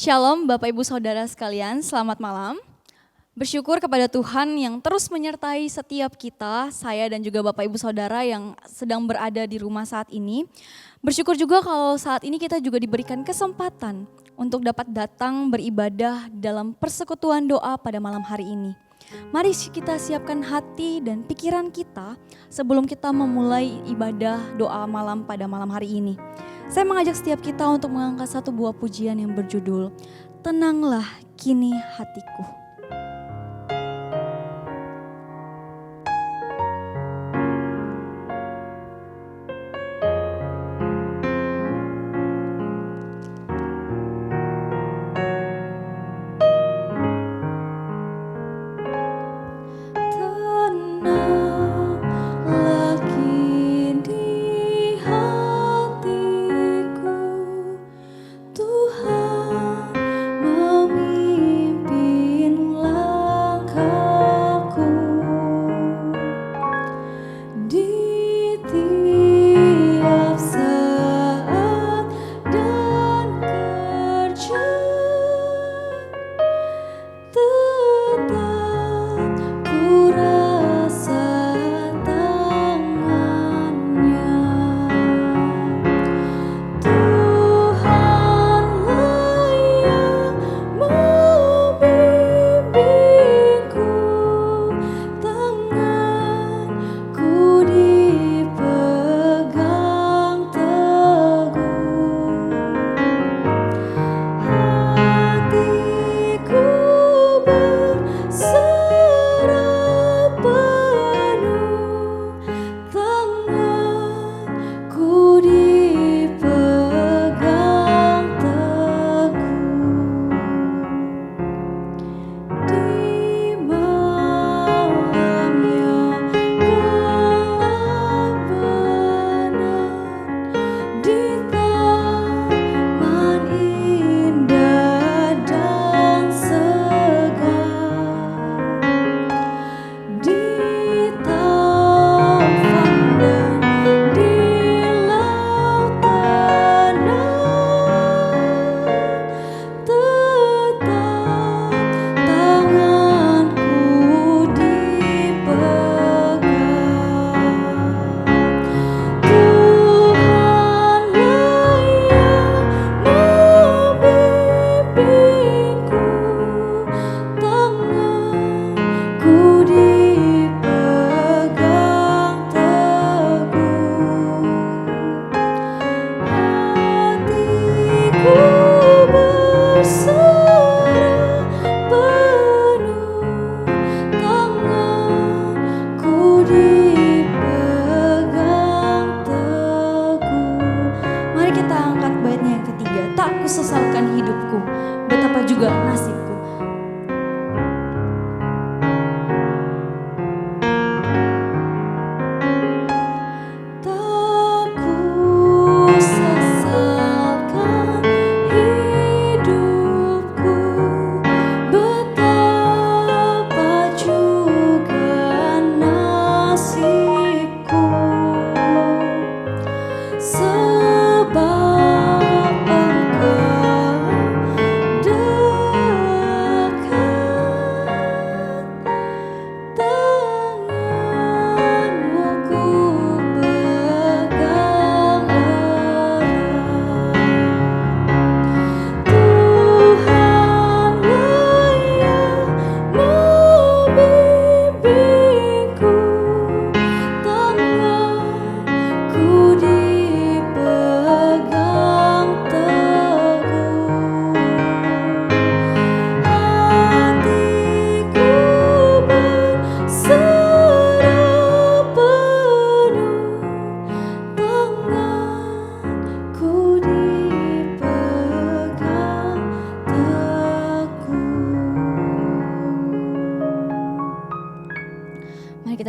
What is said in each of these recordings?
Shalom Bapak Ibu Saudara sekalian, selamat malam. Bersyukur kepada Tuhan yang terus menyertai setiap kita, saya dan juga Bapak Ibu Saudara yang sedang berada di rumah saat ini. Bersyukur juga kalau saat ini kita juga diberikan kesempatan untuk dapat datang beribadah dalam persekutuan doa pada malam hari ini. Mari kita siapkan hati dan pikiran kita sebelum kita memulai ibadah doa malam pada malam hari ini. Saya mengajak setiap kita untuk mengangkat satu buah pujian yang berjudul Tenanglah Kini Hatiku.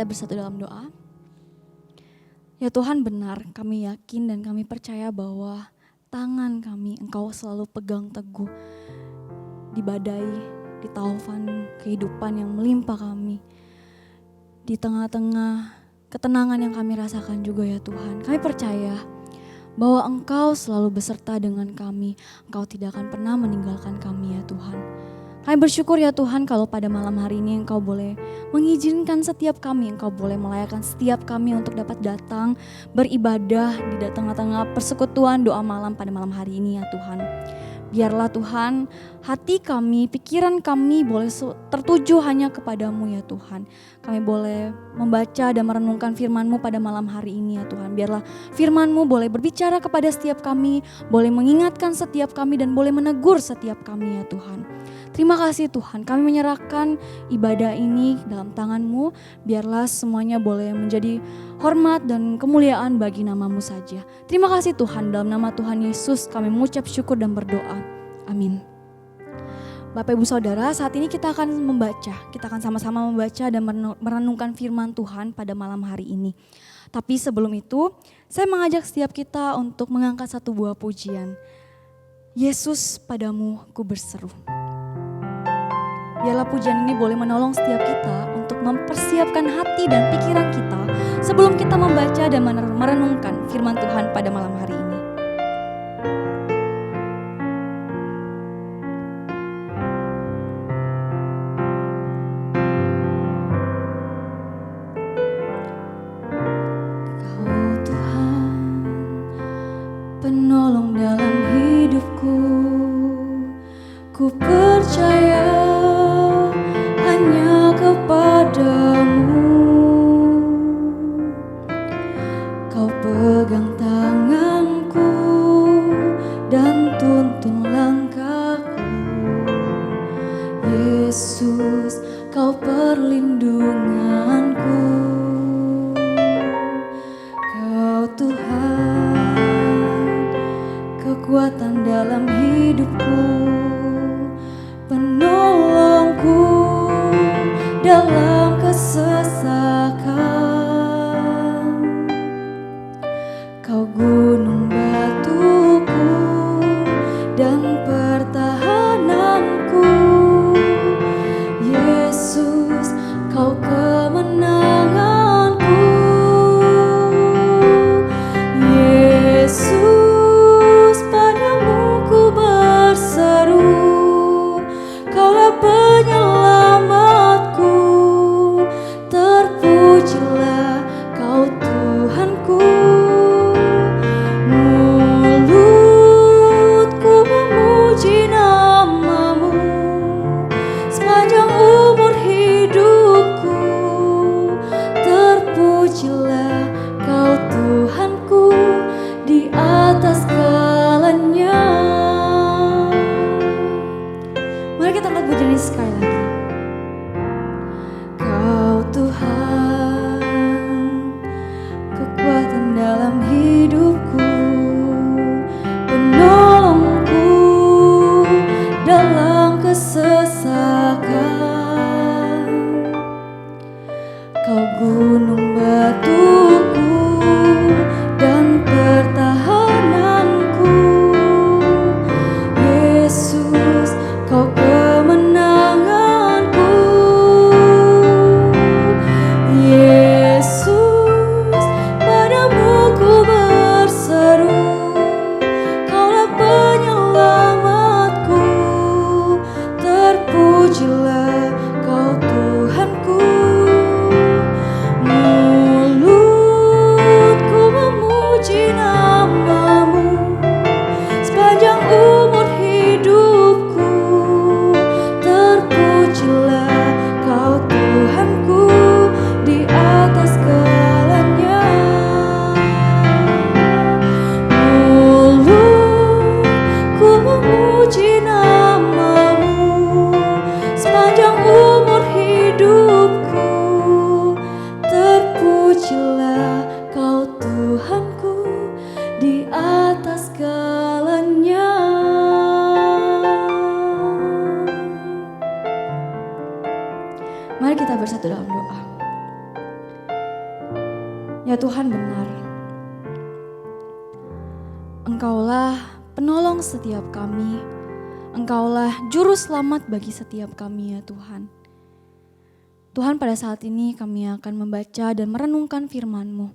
Bersatu dalam doa. Ya Tuhan, benar, kami yakin dan kami percaya bahwa tangan kami Engkau selalu pegang teguh di badai, di taufan kehidupan yang melimpah kami, di tengah-tengah ketenangan yang kami rasakan juga ya Tuhan. Kami percaya bahwa Engkau selalu beserta dengan kami. Engkau tidak akan pernah meninggalkan kami ya Tuhan. Kami bersyukur ya Tuhan kalau pada malam hari ini Engkau boleh mengizinkan setiap kami, Engkau boleh melayakkan setiap kami untuk dapat datang beribadah di tengah-tengah persekutuan doa malam pada malam hari ini ya Tuhan. Biarlah Tuhan hati kami, pikiran kami boleh tertuju hanya kepadamu ya Tuhan. Kami boleh membaca dan merenungkan firman-Mu pada malam hari ini ya Tuhan. Biarlah firman-Mu boleh berbicara kepada setiap kami, boleh mengingatkan setiap kami dan boleh menegur setiap kami ya Tuhan. Terima kasih Tuhan, kami menyerahkan ibadah ini dalam tangan-Mu. Biarlah semuanya boleh menjadi hormat dan kemuliaan bagi nama-Mu saja. Terima kasih Tuhan, dalam nama Tuhan Yesus kami mengucap syukur dan berdoa. Amin. Bapak Ibu Saudara, saat ini kita akan sama-sama membaca dan merenungkan firman Tuhan pada malam hari ini. Tapi sebelum itu, saya mengajak setiap kita untuk mengangkat satu buah pujian. Yesus, padamu ku berseru. Biarlah pujian ini boleh menolong setiap kita untuk mempersiapkan hati dan pikiran kita sebelum kita membaca dan merenungkan firman Tuhan pada malam hari ini. Kau Tuhan, penolong dalam hidupku, ku percaya hanya kepadamu. Kau pegang tanganku dan tuntun langkahku. Yesus, kau perlindunganku. Kau Tuhan, kekuatan dalam hidupku, penolongku dalam kesesakan. Kau gunung batuku dan pertahananku. Yesus, kau kemenanganku. Yesus, padamu ku berseru. Kaulah penyelamatku, terpujilah kau Tuhanku. Mulutku memuji nama-Mu sepanjang umur hidupku. Terpujilah kau Tuhanku di atas segalanya. Mari kita angkat pujian ini sekali lagi. Kau Tuhan, kekuatan dalam hidupku, penolongku dalam kesesakan. Kau gunung batuku dan pertahananku. Yesus, kau kemenanganku. Yesus, padamu ku berseru. Kaulah penyelamatku, terpujilah kau Tuhanku. Mulutku memuji nama-Mu sepanjang umur hidupku. Terpujilah kau Tuhanku di atas segalanya. Mulutku memuji nama-Mu sepanjang umur hidupku. Terpujilah kau Tuhanku di atas segalanya. Mari kita bersatu dalam doa. Ya Tuhan, benar, Engkaulah penolong setiap kami. Engkaulah juru selamat bagi setiap kami ya Tuhan. Tuhan, pada saat ini kami akan membaca dan merenungkan firman-Mu.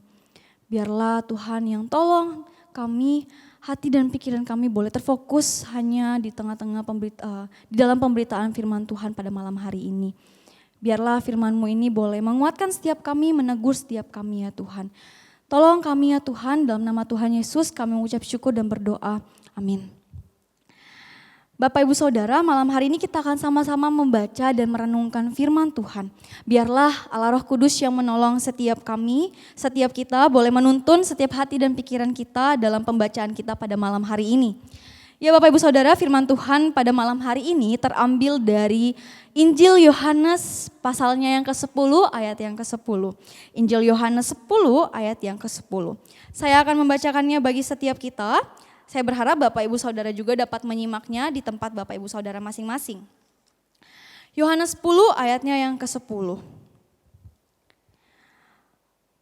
Biarlah Tuhan yang tolong kami, hati dan pikiran kami boleh terfokus hanya di tengah-tengah di dalam pemberitaan firman Tuhan pada malam hari ini. Biarlah firman-Mu ini boleh menguatkan setiap kami, menegur setiap kami ya Tuhan. Tolong kami ya Tuhan, dalam nama Tuhan Yesus kami mengucap syukur dan berdoa. Amin. Bapak Ibu Saudara, malam hari ini kita akan sama-sama membaca dan merenungkan firman Tuhan. Biarlah Allah Roh Kudus yang menolong setiap kami, setiap kita boleh menuntun setiap hati dan pikiran kita dalam pembacaan kita pada malam hari ini. Ya Bapak Ibu Saudara, firman Tuhan pada malam hari ini terambil dari Injil Yohanes pasalnya yang ke-10 ayat yang ke-10. Injil Yohanes 10 ayat yang ke-10. Saya akan membacakannya bagi setiap kita. Saya berharap Bapak Ibu Saudara juga dapat menyimaknya di tempat Bapak Ibu Saudara masing-masing. Yohanes 10 ayatnya yang ke-10.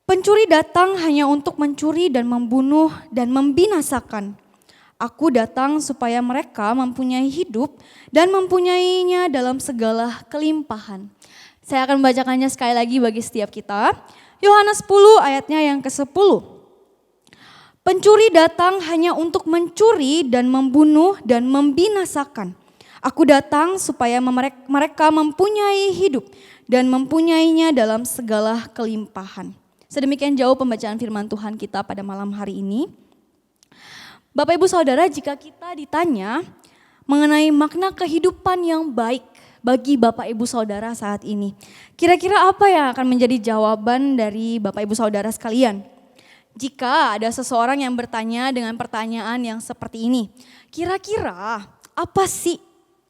Pencuri datang hanya untuk mencuri dan membunuh dan membinasakan. Aku datang supaya mereka mempunyai hidup dan mempunyainya dalam segala kelimpahan. Saya akan membacakannya sekali lagi bagi setiap kita. Yohanes 10 ayatnya yang ke-10. Pencuri datang hanya untuk mencuri dan membunuh dan membinasakan. Aku datang supaya mereka mempunyai hidup dan mempunyainya dalam segala kelimpahan. Sedemikian jauh pembacaan firman Tuhan kita pada malam hari ini. Bapak Ibu Saudara, jika kita ditanya mengenai makna kehidupan yang baik bagi Bapak Ibu Saudara saat ini, kira-kira apa yang akan menjadi jawaban dari Bapak Ibu Saudara sekalian? Jika ada seseorang yang bertanya dengan pertanyaan yang seperti ini, kira-kira apa sih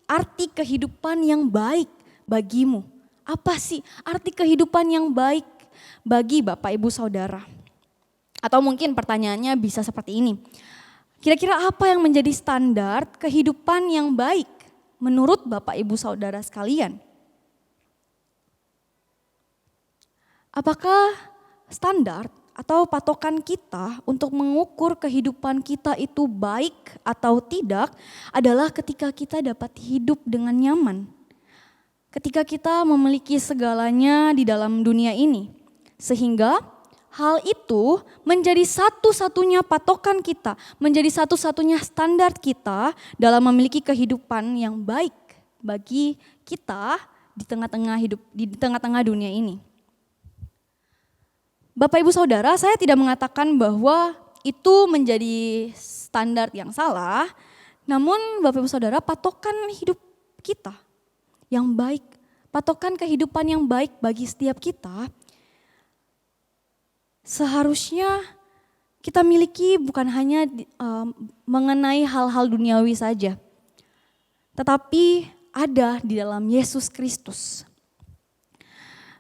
arti kehidupan yang baik bagimu? Apa sih arti kehidupan yang baik bagi Bapak Ibu Saudara? Atau mungkin pertanyaannya bisa seperti ini. Kira-kira apa yang menjadi standar kehidupan yang baik menurut Bapak Ibu Saudara sekalian? Apakah standar atau patokan kita untuk mengukur kehidupan kita itu baik atau tidak adalah ketika kita dapat hidup dengan nyaman? Ketika kita memiliki segalanya di dalam dunia ini, sehingga hal itu menjadi satu-satunya patokan kita, menjadi satu-satunya standar kita dalam memiliki kehidupan yang baik bagi kita di tengah-tengah dunia ini. Bapak Ibu Saudara, saya tidak mengatakan bahwa itu menjadi standar yang salah, namun Bapak Ibu Saudara, patokan hidup kita yang baik, patokan kehidupan yang baik bagi setiap kita seharusnya kita miliki bukan hanya mengenai hal-hal duniawi saja, tetapi ada di dalam Yesus Kristus.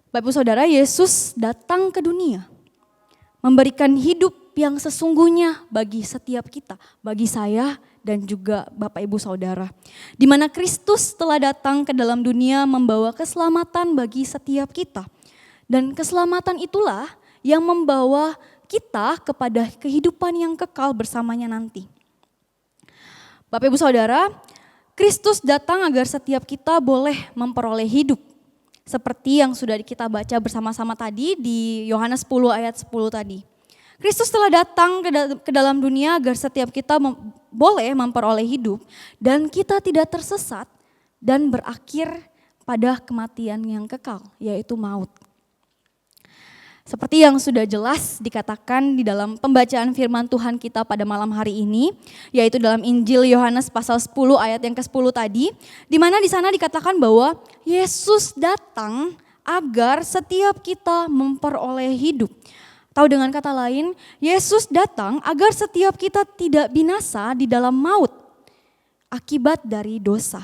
Bapak Ibu Saudara, Yesus datang ke dunia memberikan hidup yang sesungguhnya bagi setiap kita, bagi saya dan juga Bapak Ibu Saudara. Di mana Kristus telah datang ke dalam dunia membawa keselamatan bagi setiap kita. Dan keselamatan itulah yang membawa kita kepada kehidupan yang kekal bersamanya nanti. Bapak Ibu Saudara, Kristus datang agar setiap kita boleh memperoleh hidup. Seperti yang sudah kita baca bersama-sama tadi di Yohanes 10 ayat 10 tadi. Kristus telah datang ke dalam dunia agar setiap kita boleh memperoleh hidup dan kita tidak tersesat dan berakhir pada kematian yang kekal, yaitu maut. Seperti yang sudah jelas dikatakan di dalam pembacaan firman Tuhan kita pada malam hari ini, yaitu dalam Injil Yohanes pasal 10 ayat yang ke-10 tadi, di mana di sana dikatakan bahwa Yesus datang agar setiap kita memperoleh hidup. Atau dengan kata lain, Yesus datang agar setiap kita tidak binasa di dalam maut akibat dari dosa.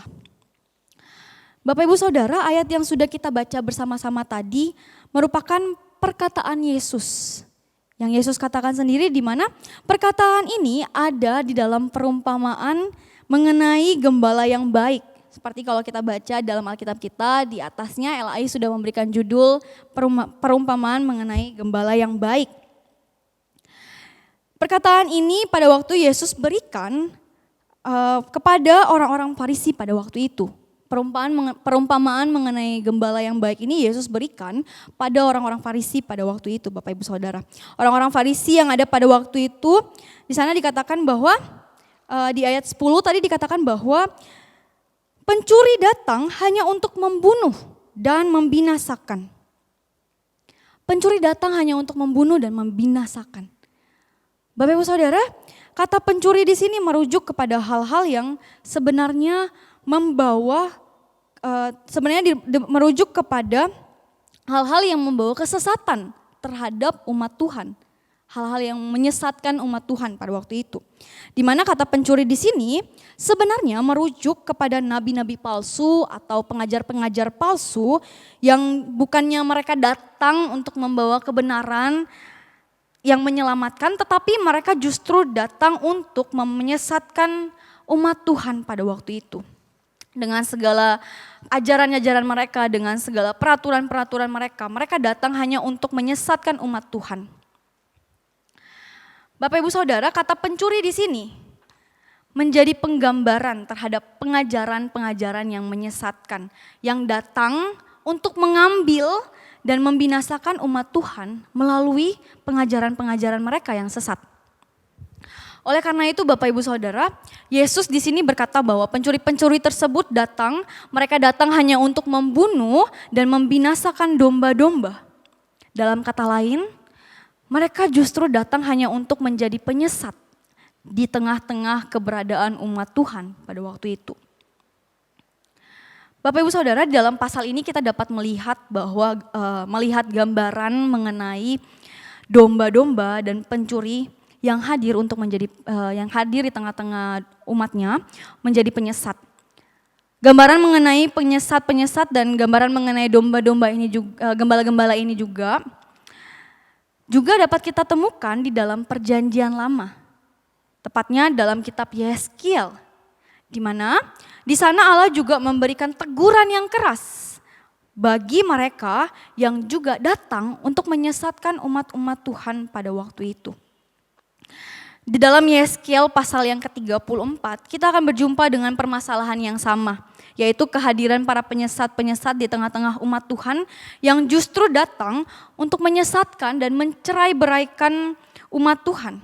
Bapak Ibu Saudara, ayat yang sudah kita baca bersama-sama tadi merupakan perkataan Yesus. Yang Yesus katakan sendiri, di mana perkataan ini ada di dalam perumpamaan mengenai gembala yang baik. Seperti kalau kita baca dalam Alkitab kita, di atasnya LAI sudah memberikan judul perumpamaan mengenai gembala yang baik. Perkataan ini pada waktu Yesus berikan kepada orang-orang Farisi pada waktu itu. perumpamaan mengenai gembala yang baik ini Yesus berikan pada orang-orang Farisi pada waktu itu, Bapak Ibu Saudara. Orang-orang Farisi yang ada pada waktu itu, di sana dikatakan bahwa di ayat 10 tadi dikatakan bahwa pencuri datang hanya untuk membunuh dan membinasakan. Pencuri datang hanya untuk membunuh dan membinasakan. Bapak Ibu Saudara, kata pencuri di sini merujuk kepada hal-hal yang sebenarnya merujuk kepada hal-hal yang membawa kesesatan terhadap umat Tuhan. Hal-hal yang menyesatkan umat Tuhan pada waktu itu. Di mana kata pencuri di sini sebenarnya merujuk kepada nabi-nabi palsu atau pengajar-pengajar palsu yang bukannya mereka datang untuk membawa kebenaran yang menyelamatkan, tetapi mereka justru datang untuk menyesatkan umat Tuhan pada waktu itu. Dengan segala ajaran-ajaran mereka, dengan segala peraturan-peraturan mereka datang hanya untuk menyesatkan umat Tuhan. Bapak Ibu Saudara, kata pencuri di sini menjadi penggambaran terhadap pengajaran-pengajaran yang menyesatkan, yang datang untuk mengambil dan membinasakan umat Tuhan melalui pengajaran-pengajaran mereka yang sesat. Oleh karena itu Bapak Ibu Saudara, Yesus di sini berkata bahwa pencuri-pencuri tersebut mereka datang hanya untuk membunuh dan membinasakan domba-domba. Dalam kata lain, mereka justru datang hanya untuk menjadi penyesat di tengah-tengah keberadaan umat Tuhan pada waktu itu. Bapak Ibu Saudara, di dalam pasal ini kita dapat melihat melihat gambaran mengenai domba-domba dan pencuri yang hadir yang hadir di tengah-tengah umatnya menjadi penyesat. Gambaran mengenai penyesat-penyesat dan gambaran mengenai domba-domba ini juga, gembala-gembala ini juga dapat kita temukan di dalam Perjanjian Lama. Tepatnya dalam kitab Yeskiel, di mana di sana Allah juga memberikan teguran yang keras bagi mereka yang juga datang untuk menyesatkan umat-umat Tuhan pada waktu itu. Di dalam Yeskiel pasal yang ke-34, kita akan berjumpa dengan permasalahan yang sama, yaitu kehadiran para penyesat-penyesat di tengah-tengah umat Tuhan yang justru datang untuk menyesatkan dan mencerai-beraikan umat Tuhan.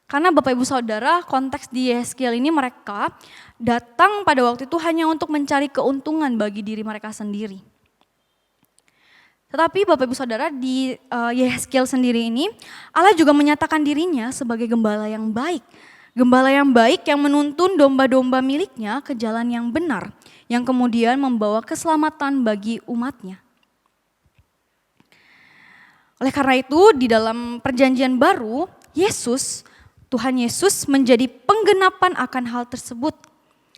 Karena Bapak Ibu Saudara, konteks di Yeskiel ini mereka datang pada waktu itu hanya untuk mencari keuntungan bagi diri mereka sendiri. Tetapi Bapak Ibu Saudara, di Yeskiel sendiri ini Allah juga menyatakan dirinya sebagai gembala yang baik. Gembala yang baik yang menuntun domba-domba miliknya ke jalan yang benar, yang kemudian membawa keselamatan bagi umatnya. Oleh karena itu di dalam Perjanjian Baru, Tuhan Yesus menjadi penggenapan akan hal tersebut.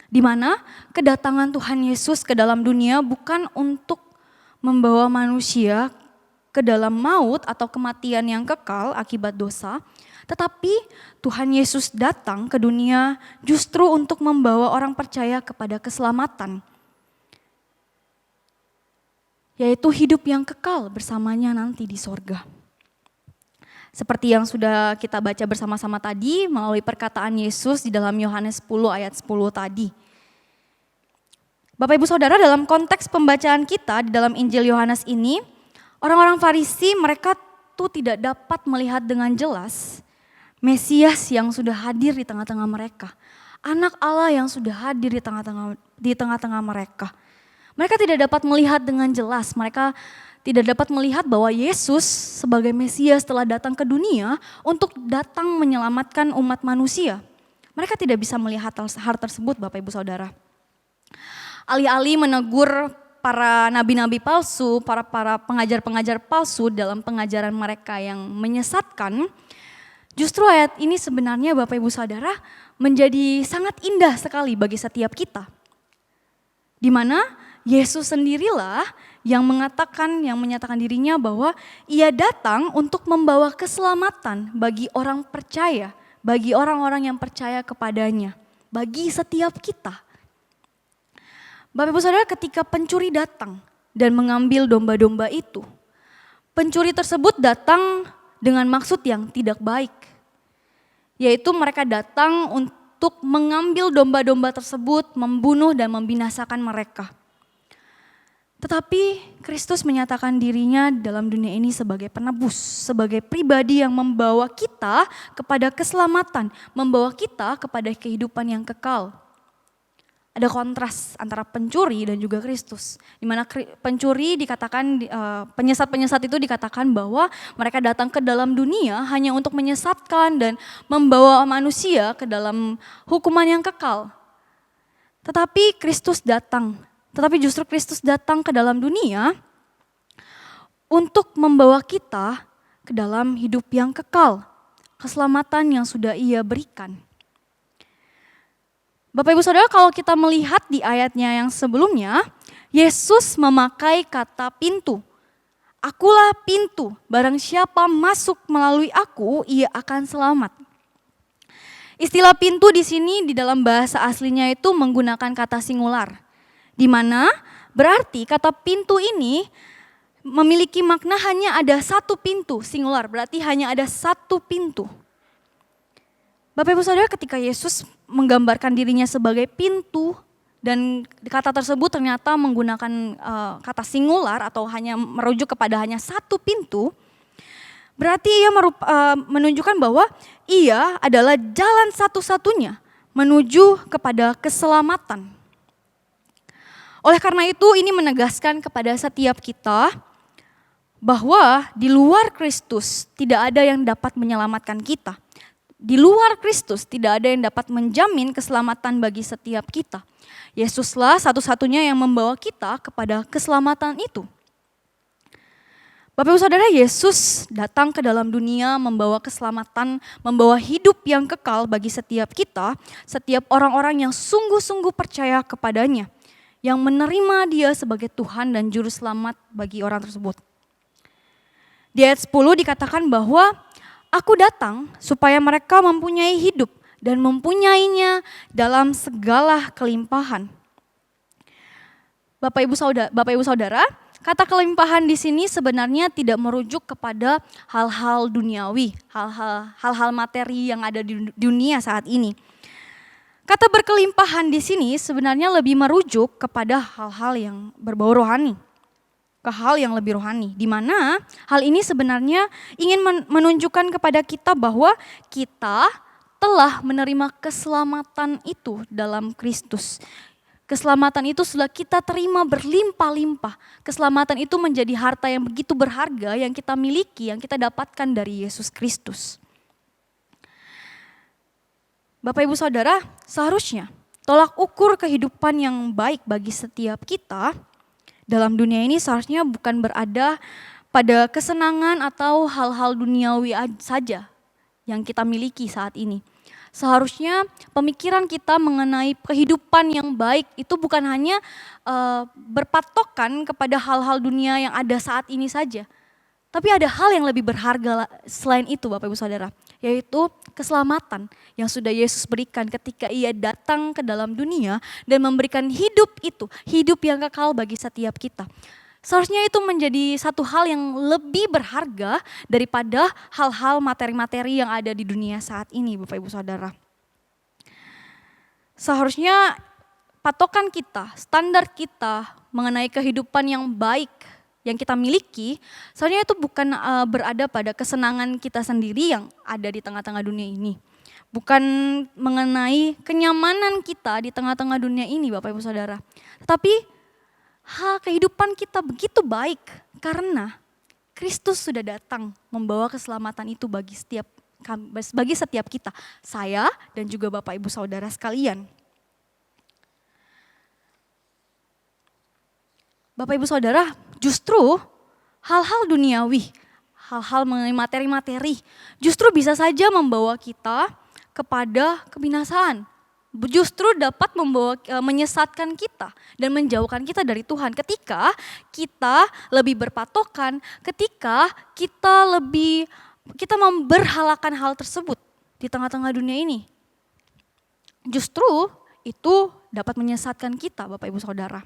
Di mana kedatangan Tuhan Yesus ke dalam dunia bukan untuk membawa manusia ke dalam maut atau kematian yang kekal akibat dosa, tetapi Tuhan Yesus datang ke dunia justru untuk membawa orang percaya kepada keselamatan, yaitu hidup yang kekal bersamanya nanti di sorga. Seperti yang sudah kita baca bersama-sama tadi melalui perkataan Yesus di dalam Yohanes 10 ayat 10 tadi. Bapak Ibu Saudara, dalam konteks pembacaan kita di dalam Injil Yohanes ini, orang-orang Farisi mereka tuh tidak dapat melihat dengan jelas Mesias yang sudah hadir di tengah-tengah mereka. Anak Allah yang sudah hadir di tengah-tengah mereka. Mereka tidak dapat melihat dengan jelas, mereka tidak dapat melihat bahwa Yesus sebagai Mesias telah datang ke dunia untuk datang menyelamatkan umat manusia. Mereka tidak bisa melihat hal tersebut Bapak Ibu Saudara. Alih-alih menegur para nabi-nabi palsu, para pengajar-pengajar palsu dalam pengajaran mereka yang menyesatkan, justru ayat ini sebenarnya Bapak Ibu Saudara menjadi sangat indah sekali bagi setiap kita. Di mana Yesus sendirilah yang menyatakan dirinya bahwa ia datang untuk membawa keselamatan bagi orang percaya, bagi orang-orang yang percaya kepadanya, bagi setiap kita. Bapak Ibu Saudara, ketika pencuri datang dan mengambil domba-domba itu, pencuri tersebut datang dengan maksud yang tidak baik. Yaitu mereka datang untuk mengambil domba-domba tersebut, membunuh dan membinasakan mereka. Tetapi Kristus menyatakan dirinya dalam dunia ini sebagai penebus, sebagai pribadi yang membawa kita kepada keselamatan, membawa kita kepada kehidupan yang kekal. Ada kontras antara pencuri dan juga Kristus, di mana pencuri dikatakan, penyesat-penyesat itu dikatakan bahwa mereka datang ke dalam dunia hanya untuk menyesatkan dan membawa manusia ke dalam hukuman yang kekal. Tetapi justru Kristus datang ke dalam dunia untuk membawa kita ke dalam hidup yang kekal, keselamatan yang sudah Ia berikan. Bapak Ibu Saudara, kalau kita melihat di ayatnya yang sebelumnya, Yesus memakai kata pintu. Akulah pintu, barang siapa masuk melalui aku, ia akan selamat. Istilah pintu di sini di dalam bahasa aslinya itu menggunakan kata singular, di mana berarti kata pintu ini memiliki makna hanya ada satu pintu, singular, berarti hanya ada satu pintu. Bapak Ibu Saudara, ketika Yesus menggambarkan dirinya sebagai pintu dan kata tersebut ternyata menggunakan kata singular atau hanya merujuk kepada hanya satu pintu, berarti ia menunjukkan bahwa ia adalah jalan satu-satunya menuju kepada keselamatan. Oleh karena itu ini menegaskan kepada setiap kita bahwa di luar Kristus tidak ada yang dapat menyelamatkan kita. Di luar Kristus tidak ada yang dapat menjamin keselamatan bagi setiap kita. Yesuslah satu-satunya yang membawa kita kepada keselamatan itu. Bapak Ibu Saudara, Yesus datang ke dalam dunia membawa keselamatan, membawa hidup yang kekal bagi setiap kita, setiap orang-orang yang sungguh-sungguh percaya kepadanya, yang menerima Dia sebagai Tuhan dan Juru Selamat bagi orang tersebut. Di ayat 10 dikatakan bahwa Aku datang supaya mereka mempunyai hidup dan mempunyainya dalam segala kelimpahan. Bapak Ibu Saudara, kata kelimpahan di sini sebenarnya tidak merujuk kepada hal-hal duniawi, hal-hal materi yang ada di dunia saat ini. Kata berkelimpahan di sini sebenarnya lebih merujuk kepada hal-hal yang berbau rohani, ke hal yang lebih rohani, di mana hal ini sebenarnya ingin menunjukkan kepada kita bahwa kita telah menerima keselamatan itu dalam Kristus. Keselamatan itu sudah kita terima berlimpah-limpah. Keselamatan itu menjadi harta yang begitu berharga yang kita miliki, yang kita dapatkan dari Yesus Kristus. Bapak Ibu Saudara, seharusnya tolak ukur kehidupan yang baik bagi setiap kita dalam dunia ini seharusnya bukan berada pada kesenangan atau hal-hal duniawi saja yang kita miliki saat ini. Seharusnya pemikiran kita mengenai kehidupan yang baik itu bukan hanya berpatokan kepada hal-hal dunia yang ada saat ini saja. Tapi ada hal yang lebih berharga selain itu Bapak Ibu Saudara, yaitu keselamatan yang sudah Yesus berikan ketika Ia datang ke dalam dunia dan memberikan hidup itu, hidup yang kekal bagi setiap kita. Seharusnya itu menjadi satu hal yang lebih berharga daripada hal-hal materi-materi yang ada di dunia saat ini Bapak Ibu Saudara. Seharusnya patokan kita, standar kita mengenai kehidupan yang baik yang kita miliki, seharusnya itu bukan berada pada kesenangan kita sendiri yang ada di tengah-tengah dunia ini. Bukan mengenai kenyamanan kita di tengah-tengah dunia ini Bapak Ibu Saudara. Tetapi kehidupan kita begitu baik karena Kristus sudah datang membawa keselamatan itu bagi setiap kita. Saya dan juga Bapak Ibu Saudara sekalian. Bapak Ibu Saudara, justru hal-hal duniawi, hal-hal mengenai materi-materi justru bisa saja membawa kita kepada kebinasaan. Justru dapat menyesatkan kita dan menjauhkan kita dari Tuhan ketika kita lebih berpatokan, ketika kita memberhalakan hal tersebut di tengah-tengah dunia ini. Justru itu dapat menyesatkan kita Bapak Ibu Saudara.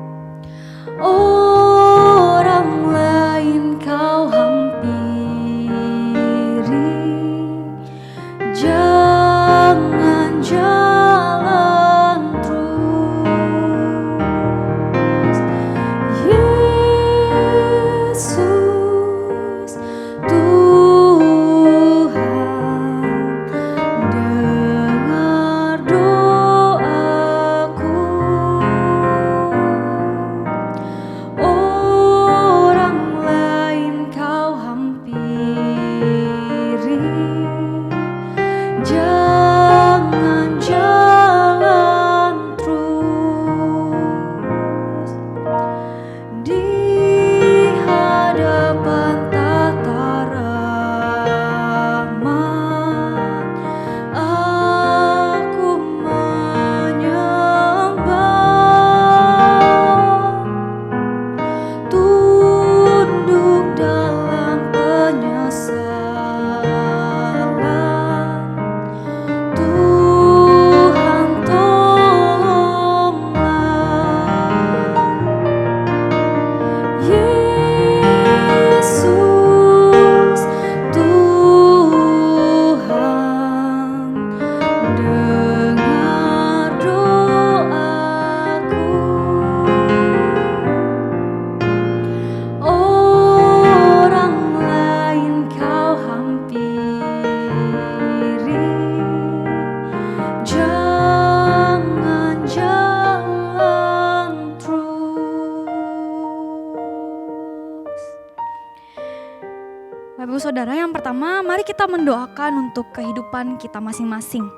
mari kita mendoakan untuk kehidupan kita masing-masing.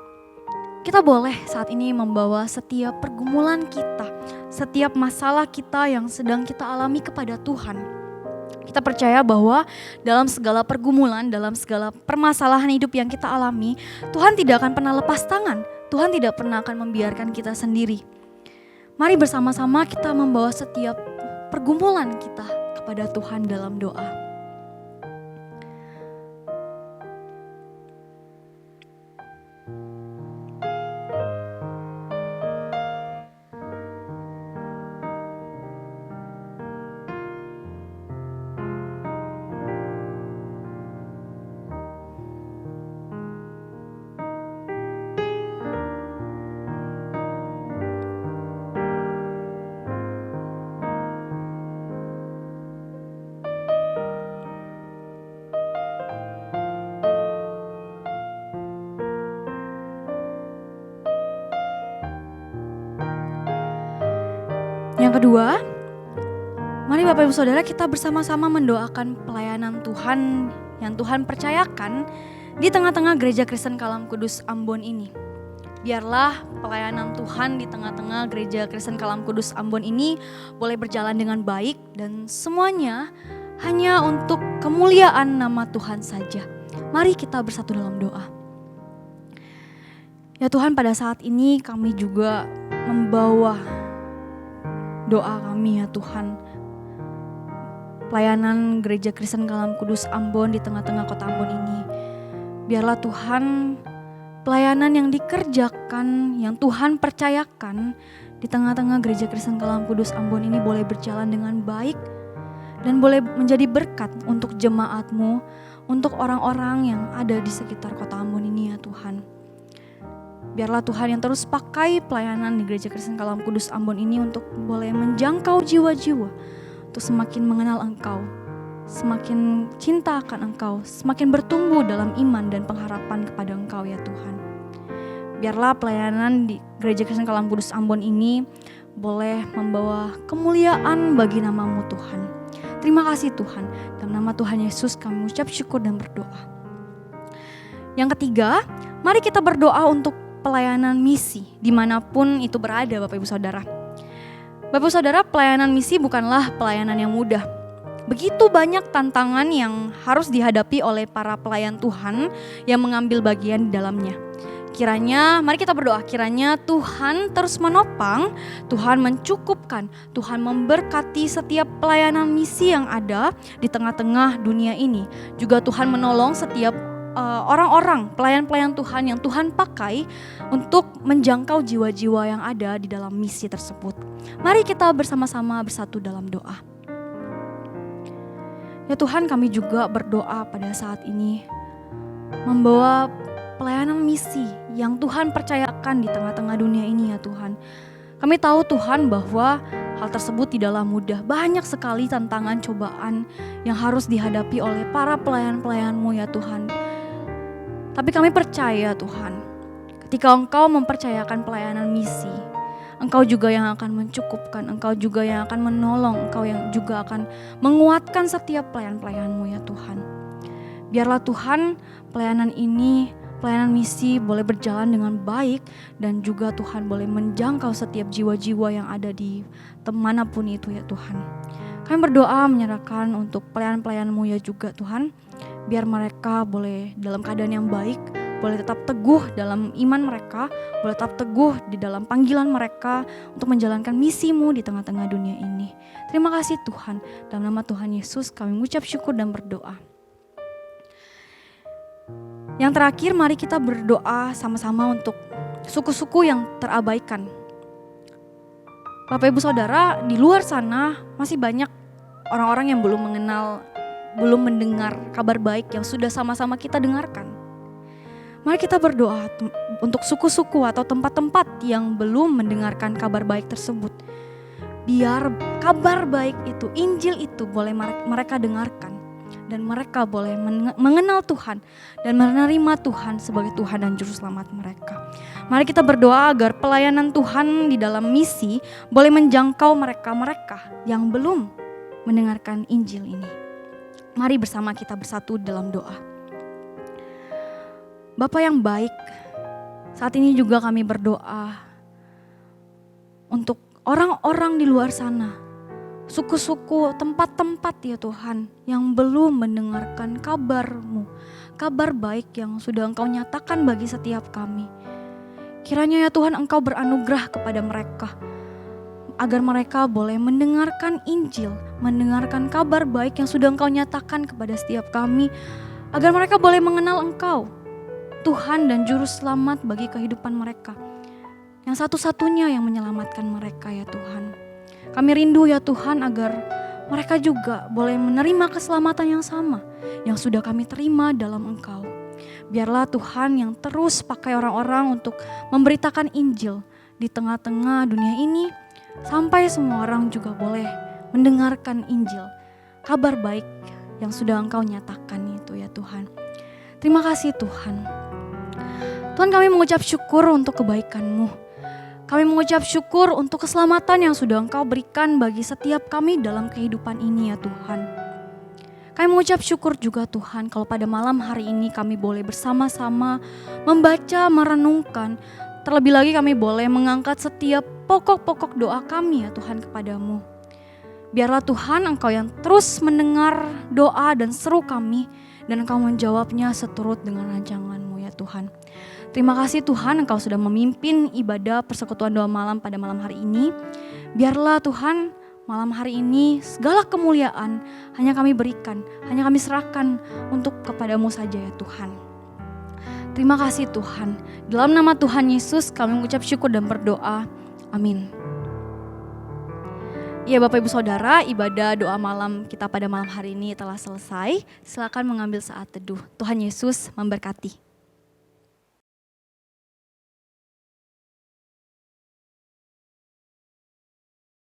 Kita boleh saat ini membawa setiap pergumulan kita, setiap masalah kita yang sedang kita alami kepada Tuhan. Kita percaya bahwa dalam segala pergumulan, dalam segala permasalahan hidup yang kita alami, Tuhan tidak akan pernah lepas tangan. Tuhan tidak pernah akan membiarkan kita sendiri. Mari bersama-sama kita membawa setiap pergumulan kita kepada Tuhan dalam doa. Yang kedua, mari Bapak Ibu Saudara kita bersama-sama mendoakan pelayanan Tuhan yang Tuhan percayakan di tengah-tengah Gereja Kristen Kalam Kudus Ambon ini. Biarlah pelayanan Tuhan di tengah-tengah Gereja Kristen Kalam Kudus Ambon ini boleh berjalan dengan baik dan semuanya hanya untuk kemuliaan nama Tuhan saja. Mari kita bersatu dalam doa. Ya Tuhan, pada saat ini kami juga membawa doa kami ya Tuhan, pelayanan Gereja Kristen Kalam Kudus Ambon di tengah-tengah kota Ambon ini. Biarlah Tuhan pelayanan yang dikerjakan, yang Tuhan percayakan di tengah-tengah Gereja Kristen Kalam Kudus Ambon ini boleh berjalan dengan baik dan boleh menjadi berkat untuk jemaat-Mu, untuk orang-orang yang ada di sekitar kota Ambon ini ya Tuhan. Biarlah Tuhan yang terus pakai pelayanan di Gereja Kristen Kalam Kudus Ambon ini untuk boleh menjangkau jiwa-jiwa, untuk semakin mengenal Engkau, semakin cinta akan Engkau, semakin bertumbuh dalam iman dan pengharapan kepada Engkau ya Tuhan. Biarlah pelayanan di Gereja Kristen Kalam Kudus Ambon ini boleh membawa kemuliaan bagi nama-Mu Tuhan. Terima kasih Tuhan, dalam nama Tuhan Yesus kami mengucap syukur dan berdoa. Yang ketiga, mari kita berdoa untuk pelayanan misi dimanapun itu berada Bapak Ibu Saudara. Bapak Ibu Saudara, pelayanan misi bukanlah pelayanan yang mudah. Begitu banyak tantangan yang harus dihadapi oleh para pelayan Tuhan yang mengambil bagian di dalamnya. Kiranya, mari kita berdoa, kiranya Tuhan terus menopang, Tuhan mencukupkan, Tuhan memberkati setiap pelayanan misi yang ada di tengah-tengah dunia ini. Juga Tuhan menolong setiap orang-orang, pelayan-pelayan Tuhan yang Tuhan pakai untuk menjangkau jiwa-jiwa yang ada di dalam misi tersebut. Mari kita bersama-sama bersatu dalam doa. Ya Tuhan, kami juga berdoa pada saat ini membawa pelayanan misi yang Tuhan percayakan di tengah-tengah dunia ini ya Tuhan. Kami tahu Tuhan bahwa hal tersebut tidaklah mudah. Banyak sekali tantangan, cobaan yang harus dihadapi oleh para pelayan-pelayan-Mu ya Tuhan. Tapi kami percaya Tuhan, ketika Engkau mempercayakan pelayanan misi, Engkau juga yang akan mencukupkan, Engkau juga yang akan menolong, Engkau yang juga akan menguatkan setiap pelayan-pelayan-Mu ya Tuhan. Biarlah Tuhan pelayanan ini, pelayanan misi boleh berjalan dengan baik dan juga Tuhan boleh menjangkau setiap jiwa-jiwa yang ada di manapun itu ya Tuhan. Kami berdoa menyerahkan untuk pelayan-pelayan-Mu ya juga Tuhan. Biar mereka boleh dalam keadaan yang baik, boleh tetap teguh dalam iman mereka, boleh tetap teguh di dalam panggilan mereka untuk menjalankan misi-Mu di tengah-tengah dunia ini. Terima kasih Tuhan, dalam nama Tuhan Yesus kami mengucap syukur dan berdoa. Yang terakhir, mari kita berdoa sama-sama untuk suku-suku yang terabaikan. Bapak Ibu Saudara, di luar sana masih banyak orang-orang yang belum mendengar kabar baik yang sudah sama-sama kita dengarkan. Mari kita berdoa untuk suku-suku atau tempat-tempat yang belum mendengarkan kabar baik tersebut. Biar kabar baik itu, Injil itu boleh mereka dengarkan. Dan mereka boleh mengenal Tuhan dan menerima Tuhan sebagai Tuhan dan Juru Selamat mereka. Mari kita berdoa agar pelayanan Tuhan di dalam misi boleh menjangkau mereka-mereka yang belum mendengarkan Injil ini. Mari bersama kita bersatu dalam doa. Bapa yang baik, saat ini juga kami berdoa untuk orang-orang di luar sana, suku-suku, tempat-tempat ya Tuhan yang belum mendengarkan kabar-Mu, kabar baik yang sudah Engkau nyatakan bagi setiap kami. Kiranya ya Tuhan Engkau beranugerah kepada mereka, agar mereka boleh mendengarkan Injil, mendengarkan kabar baik yang sudah Engkau nyatakan kepada setiap kami, agar mereka boleh mengenal Engkau, Tuhan dan Juru Selamat bagi kehidupan mereka, yang satu-satunya yang menyelamatkan mereka ya Tuhan. Kami rindu ya Tuhan agar mereka juga boleh menerima keselamatan yang sama yang sudah kami terima dalam Engkau. Biarlah Tuhan yang terus pakai orang-orang untuk memberitakan Injil di tengah-tengah dunia ini, sampai semua orang juga boleh mendengarkan Injil, kabar baik yang sudah Engkau nyatakan itu ya Tuhan. Terima kasih Tuhan. Tuhan, kami mengucap syukur untuk kebaikan-Mu. Kami mengucap syukur untuk keselamatan yang sudah Engkau berikan bagi setiap kami dalam kehidupan ini ya Tuhan. Kami mengucap syukur juga Tuhan kalau pada malam hari ini kami boleh bersama-sama membaca, merenungkan. Terlebih lagi kami boleh mengangkat setiap pokok-pokok doa kami ya Tuhan kepada-Mu. Biarlah Tuhan Engkau yang terus mendengar doa dan seru kami, dan Engkau menjawabnya seturut dengan rancangan-Mu ya Tuhan. Terima kasih Tuhan Engkau sudah memimpin ibadah persekutuan doa malam pada malam hari ini. Biarlah Tuhan malam hari ini segala kemuliaan hanya kami berikan, hanya kami serahkan untuk kepada-Mu saja ya Tuhan. Terima kasih Tuhan. Dalam nama Tuhan Yesus kami mengucap syukur dan berdoa. Amin. Ya Bapak Ibu Saudara, ibadah doa malam kita pada malam hari ini telah selesai. Silakan mengambil saat teduh. Tuhan Yesus memberkati.